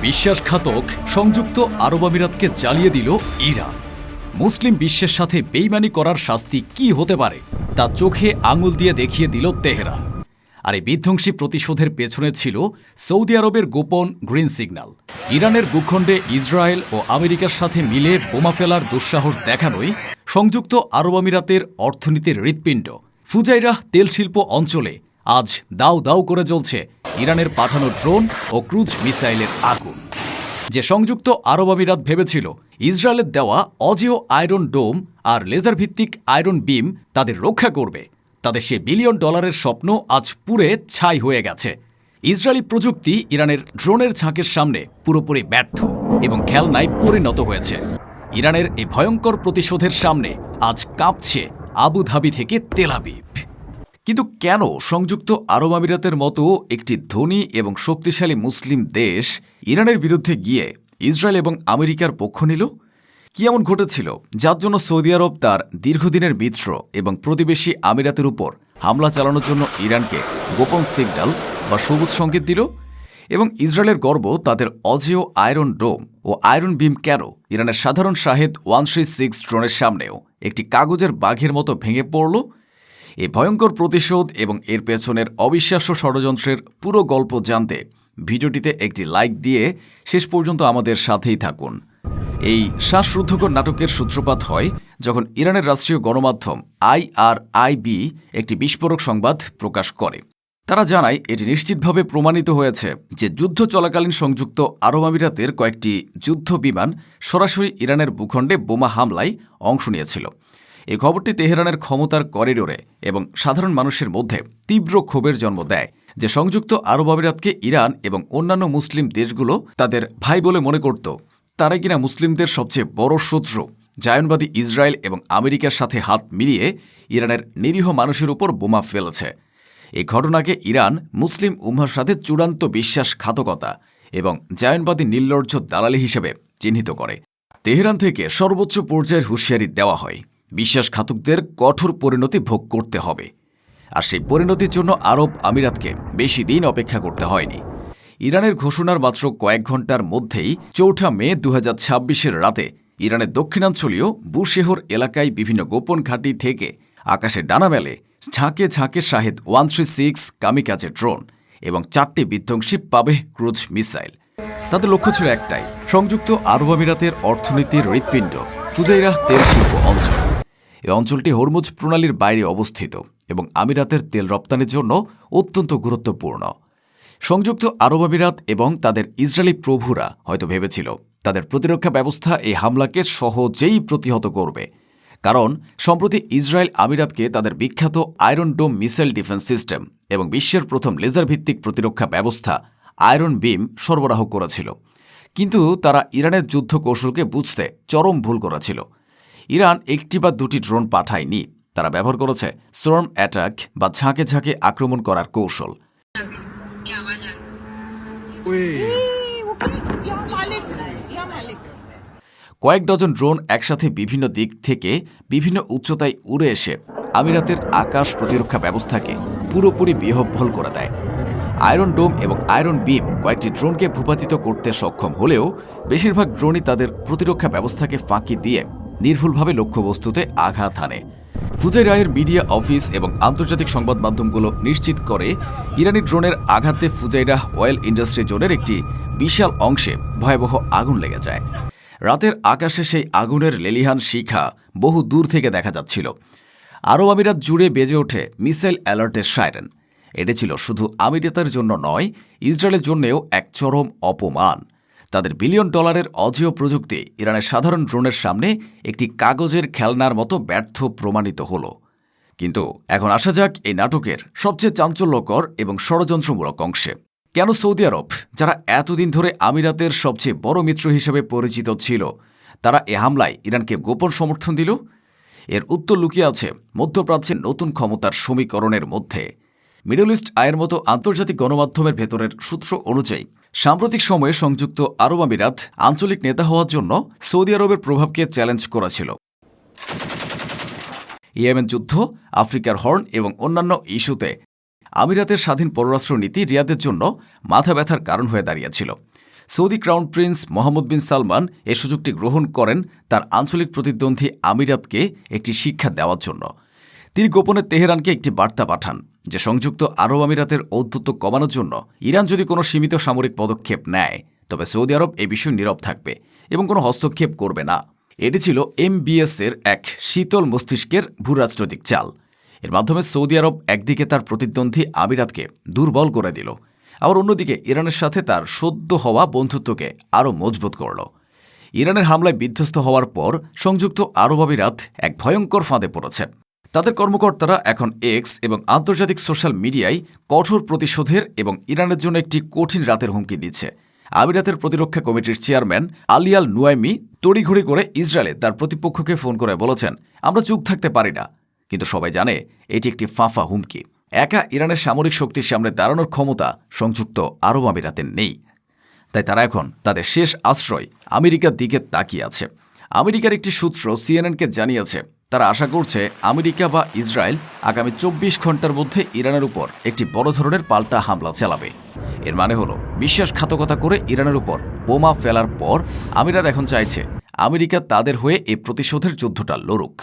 বিশ্বাসঘাতক সংযুক্ত আরব আমিরাতকে জ্বালিয়ে দিল ইরান। মুসলিম বিশ্বের সাথে বেইমানি করার শাস্তি কি হতে পারে তা চোখে আঙুল দিয়ে দেখিয়ে দিল তেহরান। আর এই বিধ্বংসী প্রতিশোধের পেছনে ছিল সৌদি আরবের গোপন গ্রিন সিগন্যাল। ইরানের ভূখণ্ডে ইসরায়েল ও আমেরিকার সাথে মিলে বোমা ফেলার দুঃসাহস দেখানোই সংযুক্ত আরব আমিরাতের অর্থনীতির হৃৎপিণ্ড। ফুজাইরাহ তেলশিল্প অঞ্চলে আজ দাউ দাউ করে জ্বলছে ইরানের পাঠানো ড্রোন ও ক্রুজ মিসাইলের আগুন। যে সংযুক্ত আরব আমিরাত ভেবেছিল ইসরায়েলের দেওয়া অজেয় আয়রন ডোম আর লেজার ভিত্তিক আয়রন বিম তাদের রক্ষা করবে, তাদের সে $1 বিলিয়ন স্বপ্ন আজ পুড়ে ছাই হয়ে গেছে। ইসরায়েলি প্রযুক্তি ইরানের ড্রোনের ঝাঁকের সামনে পুরোপুরি ব্যর্থ এবং খেলনায় পরিণত হয়েছে। ইরানের এই ভয়ঙ্কর প্রতিশোধের সামনে আজ কাঁপছে আবুধাবি থেকে তেল আবিব। কিন্তু কেন সংযুক্ত আরব আমিরাতের মতো একটি ধনী এবং শক্তিশালী মুসলিম দেশ ইরানের বিরুদ্ধে গিয়ে ইসরায়েল এবং আমেরিকার পক্ষ নিল? কি এমন ঘটেছিল যার জন্য সৌদি আরব তার দীর্ঘদিনের মিত্র এবং প্রতিবেশী আমিরাতের উপর হামলা চালানোর জন্য ইরানকে গোপন সিগন্যাল বা সবুজ সংকেত দিল? এবং ইসরায়েলের গর্ব তাদের অজেয় আয়রন ডোম ও আয়রন বিম কেন ইরানের সাধারণ শাহেদ 136 ড্রোনের সামনেও একটি কাগজের বাঘের মতো ভেঙে পড়ল? এই ভয়ঙ্কর প্রতিশোধ এবং এর পেছনের অবিশ্বাস্য ষড়যন্ত্রের পুরো গল্প জানতে ভিডিওটিতে একটি লাইক দিয়ে শেষ পর্যন্ত আমাদের সাথেই থাকুন। এই শ্বাসরুদ্ধকর নাটকের সূত্রপাত হয় যখন ইরানের রাষ্ট্রীয় গণমাধ্যম IRIB একটি বিস্ফোরক সংবাদ প্রকাশ করে। তারা জানায় এটি নিশ্চিতভাবে প্রমাণিত হয়েছে যে যুদ্ধ চলাকালীন সংযুক্ত আরব আমিরাতের কয়েকটি যুদ্ধ বিমান সরাসরি ইরানের ভূখণ্ডে বোমা হামলায় অংশ নিয়েছিল। এই খবরটি তেহরানের ক্ষমতার করিডোরে এবং সাধারণ মানুষের মধ্যে তীব্র ক্ষোভের জন্ম দেয় যে সংযুক্ত আরব আমিরাতকে ইরান এবং অন্যান্য মুসলিম দেশগুলো তাদের ভাই বলে মনে করত। তারাই কিনা মুসলিমদের সবচেয়ে বড় শত্রু জায়নবাদী ইসরায়েল এবং আমেরিকার সাথে হাত মিলিয়ে ইরানের নিরীহ মানুষের উপর বোমা ফেলেছে। এই ঘটনাকে ইরান মুসলিম উম্মার সাথে চূড়ান্ত বিশ্বাসঘাতকতা এবং জায়নবাদী নির্লজ্জ দালালি হিসেবে চিহ্নিত করে। তেহরান থেকে সর্বোচ্চ পর্যায়ের হুঁশিয়ারি দেওয়া হয়, বিশ্বাসঘাতকদের কঠোর পরিণতি ভোগ করতে হবে। আর সেই পরিণতির জন্য আরব আমিরাতকে বেশি দিন অপেক্ষা করতে হয়নি। ইরানের ঘোষণার মাত্র কয়েক ঘণ্টার মধ্যেই 4 মে 2026 রাতে ইরানের দক্ষিণাঞ্চলীয় বুশেহর এলাকায় বিভিন্ন গোপন ঘাঁটি থেকে আকাশে ডানা মেলে ঝাঁকে ঝাঁকে শাহেদ 136 কামিকাজে ড্রোন এবং 4টি বিধ্বংসী পাবেহ ক্রুজ মিসাইল। তাদের লক্ষ্য ছিল একটাই, সংযুক্ত আরব আমিরাতের অর্থনীতির হৃৎপিণ্ড ফুজাইরাহ তেল শিল্প অঞ্চল। এই অঞ্চলটি হরমুজ প্রণালীর বাইরে অবস্থিত এবং আমিরাতের তেল রপ্তানির জন্য অত্যন্ত গুরুত্বপূর্ণ। সংযুক্ত আরব আমিরাত এবং তাদের ইসরায়েলি প্রভুরা হয়তো ভেবেছিল তাদের প্রতিরক্ষা ব্যবস্থা এই হামলাকে সহজেই প্রতিহত করবে, কারণ সম্প্রতি ইসরায়েল আমিরাতকে তাদের বিখ্যাত আয়রন ডোম মিসাইল ডিফেন্স সিস্টেম এবং বিশ্বের প্রথম লেজার ভিত্তিক প্রতিরক্ষা ব্যবস্থা আয়রন বিম সরবরাহ করেছিল। কিন্তু তারা ইরানের যুদ্ধ কৌশলকে বুঝতে চরম ভুল করেছিল। ইরান একটি বা দুটি ড্রোন পাঠায়নি, তারা ব্যবহার করেছে স্টর্ম অ্যাটাক বা ঝাঁকে ঝাঁকে আক্রমণ করার কৌশল। কয়েক ডজন ড্রোন একসাথে বিভিন্ন দিক থেকে বিভিন্ন উচ্চতায় উড়ে এসে আমিরাতের আকাশ প্রতিরক্ষা ব্যবস্থাকে পুরোপুরি বিহ্বল করে দেয়। আয়রন ডোম এবং আয়রন বিম কয়েকটি ড্রোনকে ভূপাতিত করতে সক্ষম হলেও বেশিরভাগ ড্রোনই তাদের প্রতিরক্ষা ব্যবস্থাকে ফাঁকি দিয়ে নির্ভুলভাবে লক্ষ্যবস্তুতে আঘাত হানে। ফুজাইরাহের মিডিয়া অফিস এবং আন্তর্জাতিক সংবাদ মাধ্যমগুলো নিশ্চিত করে ইরানি ড্রোনের আঘাতে ফুজাইরাহ অয়েল ইন্ডাস্ট্রি জোনের একটি বিশাল অংশে ভয়াবহ আগুন লেগে যায়। রাতের আকাশে সেই আগুনের লেলিহান শিখা বহু দূর থেকে দেখা যাচ্ছিল। আরব আমিরাত জুড়ে বেজে ওঠে মিসাইল অ্যালার্টের সাইরেন। এটি ছিল শুধু আমিরাতের জন্য নয়, ইসরায়েলের জন্যও এক চরম অপমান। তাদের $1 বিলিয়ন অজেয় প্রযুক্তি ইরানের সাধারণ ড্রোনের সামনে একটি কাগজের খেলনার মতো ব্যর্থ প্রমাণিত হল। কিন্তু এখন আসা যাক এই নাটকের সবচেয়ে চাঞ্চল্যকর এবং ষড়যন্ত্রমূলক অংশে। কেন সৌদি আরব, যারা এতদিন ধরে আমিরাতের সবচেয়ে বড় মিত্র হিসেবে পরিচিত ছিল, তারা এ হামলায় ইরানকে গোপন সমর্থন দিল? এর উত্তর লুকিয়ে আছে মধ্যপ্রাচ্যের নতুন ক্ষমতার সমীকরণের মধ্যে। মিডল ইস্ট আয়ের মতো আন্তর্জাতিক গণমাধ্যমের ভেতরের সূত্র অনুযায়ী সাম্প্রতিক সময়ে সংযুক্ত আরব আমিরাত আঞ্চলিক নেতা হওয়ার জন্য সৌদি আরবের প্রভাবকে চ্যালেঞ্জ করেছিল। ইয়েমেন যুদ্ধ, আফ্রিকার হর্ন এবং অন্যান্য ইস্যুতে আমিরাতের স্বাধীন পররাষ্ট্র নীতি রিয়াদের জন্য মাথা ব্যথার কারণ হয়ে দাঁড়িয়েছিল। সৌদি ক্রাউন প্রিন্স মোহাম্মদ বিন সালমান এ সুযোগটি গ্রহণ করেন তার আঞ্চলিক প্রতিদ্বন্দ্বী আমিরাতকে একটি শিক্ষা দেওয়ার জন্য। তিনি গোপনে তেহরানকে একটি বার্তা পাঠান যে সংযুক্ত আরব আমিরাতের ঔদ্ধত্য কমানোর জন্য ইরান যদি কোনো সীমিত সামরিক পদক্ষেপ নেয় তবে সৌদি আরব এ বিষয়ে নীরব থাকবে এবং কোনো হস্তক্ষেপ করবে না। এটি ছিল MBS এর এক শীতল মস্তিষ্কের ভূরাজনৈতিক চাল। এর মাধ্যমে সৌদি আরব একদিকে তার প্রতিদ্বন্দ্বী আমিরাতকে দুর্বল করে দিল, আবার অন্যদিকে ইরানের সাথে তার সদ্য হওয়া বন্ধুত্বকে আরও মজবুত করল। ইরানের হামলায় বিধ্বস্ত হওয়ার পর সংযুক্ত আরব আমিরাত এক ভয়ঙ্কর ফাঁদে পড়েছে। তাদের কর্মকর্তারা এখন এক্স এবং আন্তর্জাতিক সোশ্যাল মিডিয়ায় কঠোর প্রতিশোধের এবং ইরানের জন্য একটি কঠিন রাতের হুমকি দিচ্ছে। আমিরাতের প্রতিরক্ষা কমিটির চেয়ারম্যান আলী আল নুয়াইমি তড়িঘড়ি করে ইসরায়েলে তার প্রতিপক্ষকে ফোন করে বলেছেন, আমরা চুপ থাকতে পারি না। কিন্তু সবাই জানে এটি একটি ফাঁফা হুমকি। একা ইরানের সামরিক শক্তির সামনে দাঁড়ানোর ক্ষমতা সংযুক্ত আরব আমিরাতের নেই। তাই তারা এখন তাদের শেষ আশ্রয় আমেরিকার দিকে তাকিয়ে আছে। আমেরিকার একটি সূত্র CNN-কে জানিয়েছে তারা আশা করছে আমেরিকা বা ইসরায়েল আগামী 24 ঘন্টার মধ্যে ইরানের উপর একটি বড় ধরনের পাল্টা হামলা চালাবে। এর মানে হলো বিশ্বাসঘাতকতা করে ইরানের উপর বোমা ফেলার পর আমিরাত এখন চাইছে আমেরিকা তাদের হয়ে এই প্রতিশোধের যুদ্ধটা লড়ুক।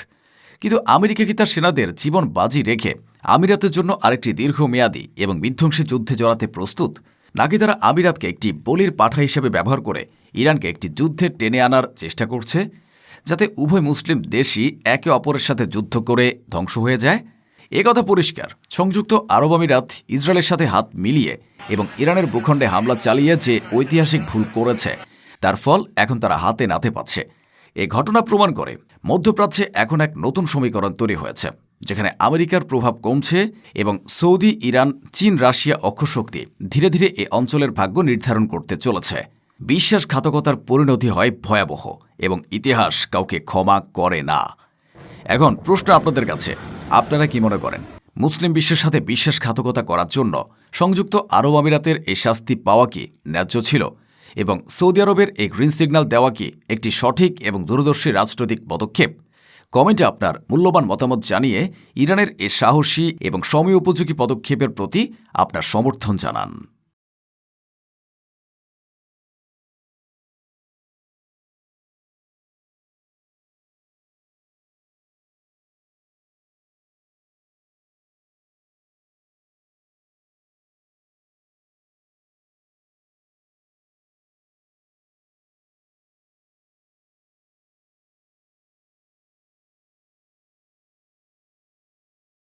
কিন্তু আমেরিকা কি তার সেনাদের জীবন বাজি রেখে আমিরাতের জন্য আরেকটি দীর্ঘমেয়াদী এবং বিধ্বংসী যুদ্ধে জড়াতে প্রস্তুত, নাকি তারা আমিরাতকে একটি বলির পাঠা হিসেবে ব্যবহার করে ইরানকে একটি যুদ্ধে টেনে আনার চেষ্টা করছে, যাতে উভয় মুসলিম দেশই একে অপরের সাথে যুদ্ধ করে ধ্বংস হয়ে যায়? একথা পরিষ্কার, সংযুক্ত আরব আমিরাত ইসরায়েলের সাথে হাত মিলিয়ে এবং ইরানের ভূখণ্ডে হামলা চালিয়ে যে ঐতিহাসিক ভুল করেছে তার ফল এখন তারা হাতে নাতে পাচ্ছে। এ ঘটনা প্রমাণ করে মধ্যপ্রাচ্যে এখন এক নতুন সমীকরণ তৈরি হয়েছে, যেখানে আমেরিকার প্রভাব কমছে এবং সৌদি, ইরান, চীন, রাশিয়া অক্ষশক্তি ধীরে ধীরে এ অঞ্চলের ভাগ্য নির্ধারণ করতে চলেছে। বিশ্বাসঘাতকতার পরিণতি হয় ভয়াবহ এবং ইতিহাস কাউকে ক্ষমা করে না। এখন প্রশ্ন আপনাদের কাছে, আপনারা কি মনে করেন মুসলিম বিশ্বের সাথে বিশ্বাসঘাতকতা করার জন্য সংযুক্ত আরব আমিরাতের এই শাস্তি পাওয়া কি ন্যায্য ছিল, এবং সৌদি আরবের এই গ্রিন সিগন্যাল দেওয়া কি একটি সঠিক এবং দূরদর্শী রাজনৈতিক পদক্ষেপ? কমেন্টে আপনার মূল্যবান মতামত জানিয়ে ইরানের এ সাহসী এবং সময়োপযোগী পদক্ষেপের প্রতি আপনার সমর্থন জানান।